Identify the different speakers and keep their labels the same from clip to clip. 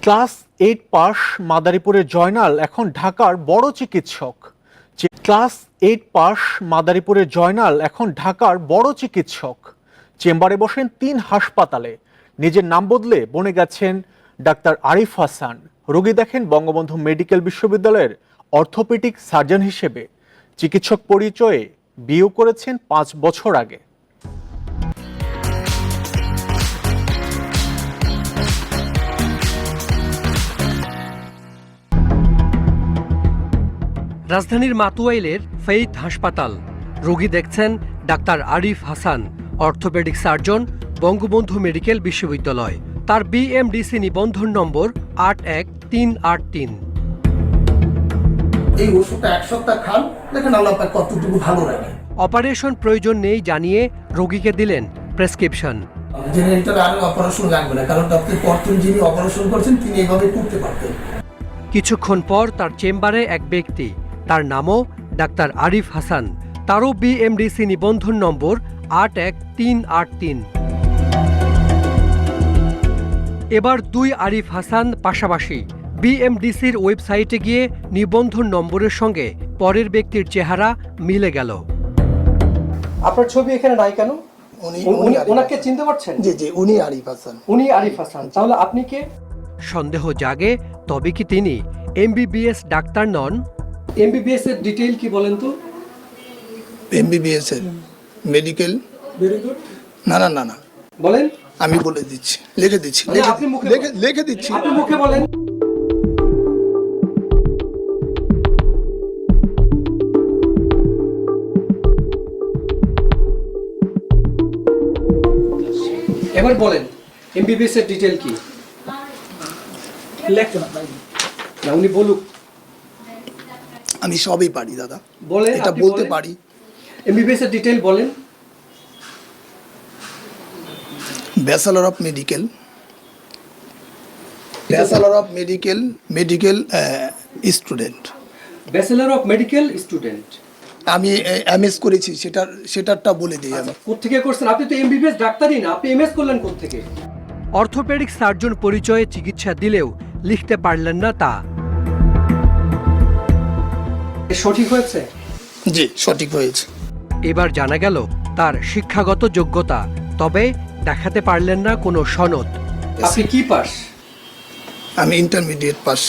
Speaker 1: Class 8 pass মাদারীপুরের জয়নাল এখন ঢাকার বড় চিকিৎসক। ক্লাস 8 পাস মাদারীপুরের জয়নাল এখন ঢাকার বড় চিকিৎসক। চেম্বারে বসেন 3 হাসপাতালে। নিজের নাম বদলে বনে গেছেন ডাক্তার আরিফ হাসান। রোগী দেখেন বঙ্গবন্ধু মেডিকেল বিশ্ববিদ্যালয়ের অর্থোপেডিক সার্জন হিসেবে। চিকিৎসক পরিচয়ে বিয়ে করেছেন 5 বছর আগে।
Speaker 2: রাজধানীর মাতুয়াইলের ফেইথ হাসপাতাল। রোগী দেখছেন doctor Arif Hasan, orthopaedic surgeon, Bangabandhu medical বিশ্ববিদ্যালয়। তার বিএমডিসি নিবন্ধন নম্বর 81383।
Speaker 3: এই ওষুধটা 1 সপ্তাহ খান, দেখেন আল্লাহ পাক কতটুকু ভালো লাগে।
Speaker 2: অপারেশন প্রয়োজন নেই জানিয়ে রোগীকে দিলেন প্রেসক্রিপশন।
Speaker 3: জেনারেটর আর অপারেশন লাগবে না, কারণ আপনি প্রথম যিনি অপারেশন করছেন তিনি এইভাবে করতে পারতেন।
Speaker 2: কিছুক্ষণ পর তার চেম্বারে এক ব্যক্তি, তার নামও ডাক্তার আরিফ হাসান। তারও বিএমডিসি নিবন্ধন নম্বর 81383। এবার 2 আরিফ হাসান পাশাপাশি। বিএমডিসির ওয়েবসাইটে গিয়ে নিবন্ধন নম্বরের সঙ্গে পরের ব্যক্তির চেহারা মিলে গেল। আপনার ছবি এখানে নাই কেন? ওনাকে চিনতে পারছেন?
Speaker 3: জি জি, উনি আরিফ হাসান।
Speaker 2: উনি আরিফ হাসান, তাহলে আপনি কে? সন্দেহ জাগে, তবে কি তিনি এমবিবিএস ডাক্তার নন? এমবিবিএস এর ডিটেইল কি বলেন তো?
Speaker 3: এমবিবিএস এর মেডিকেল।
Speaker 2: Very good.
Speaker 3: না না না না,
Speaker 2: বলেন।
Speaker 3: আমি বলে দিচ্ছি, লিখে দিচ্ছি,
Speaker 2: আপনি মুখে
Speaker 3: লিখে দিচ্ছি।
Speaker 2: আপনি মুখে বলেন। এবার বলেন এমবিবিএস এর ডিটেইল কি? না, উনি বলুক।
Speaker 3: আমি সবই পারি দাদা,
Speaker 2: বলেন,
Speaker 3: এটা
Speaker 2: আপনি
Speaker 3: বলতে
Speaker 2: বলেন।
Speaker 3: পারি।
Speaker 2: এমবিবিএস এর ডিটেইল বলেন।
Speaker 3: Bachelor of medical, bachelor of medical student.
Speaker 2: Bachelor of medical student.
Speaker 3: আমি এমএস করেছি, সেটারটা বলে দিই আমি।
Speaker 2: কোত্থেকে করছেন? আপনি তো এমবিবিএস ডাক্তারই না, আপনি এমএস করলেন কোত্থেকে? অর্থোপেডিক সার্জন পরিচয়ে চিকিৎসা দিলেও লিখতে পারলেন না তা। সঠিক হয়েছে?
Speaker 3: জি, সঠিক হয়েছে।
Speaker 2: এবার জানা গেল তার শিক্ষাগত যোগ্যতা, তবে দেখাতে পারলেন না কোনো সনদ। আপনি কি পাস?
Speaker 3: আমি ইন্টারমিডিয়েট পাস।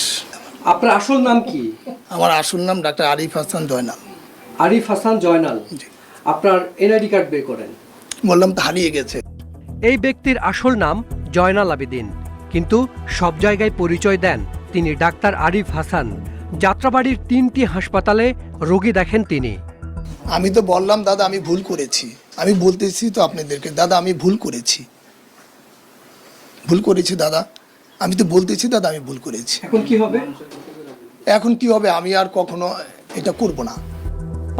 Speaker 2: আপনার আসল নাম কি?
Speaker 3: আমার আসল নাম ডাক্তার আরিফ হাসান জয়নাল।
Speaker 2: আরিফ হাসান জয়নাল। আপনার এনআইডি কার্ড বের করেন।
Speaker 3: বললাম তো হারিয়ে গেছে।
Speaker 2: এই ব্যক্তির আসল নাম জয়নাল আবেদিন, কিন্তু সব জায়গায় পরিচয় দেন তিনি ডাক্তার আরিফ হাসান। যাত্রাবাড়ির 3টি হাসপাতালে রোগী দেখেন তিনি।
Speaker 3: আমি তো বললাম দাদা আমি ভুল করেছি, আমি বলতেছি তো আপনাদেরকে দাদা আমি ভুল করেছি দাদা, আমি তো বলতেছি দাদা আমি ভুল করেছি।
Speaker 2: এখন কি হবে?
Speaker 3: এখন কি হবে, আমি আর কখনো এটা করব না।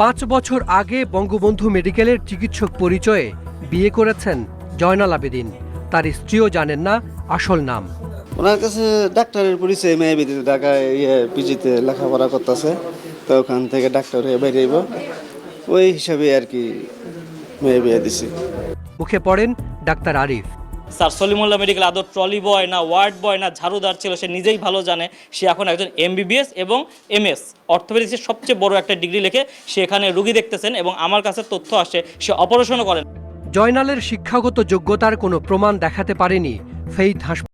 Speaker 2: 5 বছর আগে বঙ্গবন্ধু মেডিকেলের চিকিৎসক পরিচয়ে বিয়ে করেছেন জয়নাল আবেদিন। তার স্ত্রীও জানেন না আসল নাম।
Speaker 4: ওনার কাছে ডাক্তারের পরিচয় মেয়ে বিদিতে ঢাকায় পিজিতে লেখাপড়া করতেছে, তো ওখান থেকে ডাক্তার হয়ে বেরিয়েব, ওই হিসাবে আর কি মেয়ে বিয়ে দিছি।
Speaker 2: মুখে পড়েন doctor Arif.
Speaker 5: Sir Salimullah medical আদর ট্রলি বয় না ওয়ার্ড বয় না ঝাড়ুদার ছিল, সে নিজেই ভালো জানে। সে এখন একজন এমবিবিএস এবং এমএস অর্থোপেডিক্সের সবচেয়ে বড় একটা ডিগ্রি লিখে সে এখানে রুগী দেখতেছেন, এবং আমার কাছে তথ্য আসে সে অপারেশনও করেন।
Speaker 2: জয়নালের শিক্ষাগত যোগ্যতার কোনো প্রমাণ দেখাতে পারেনি ফেইথ হাসপাতাল।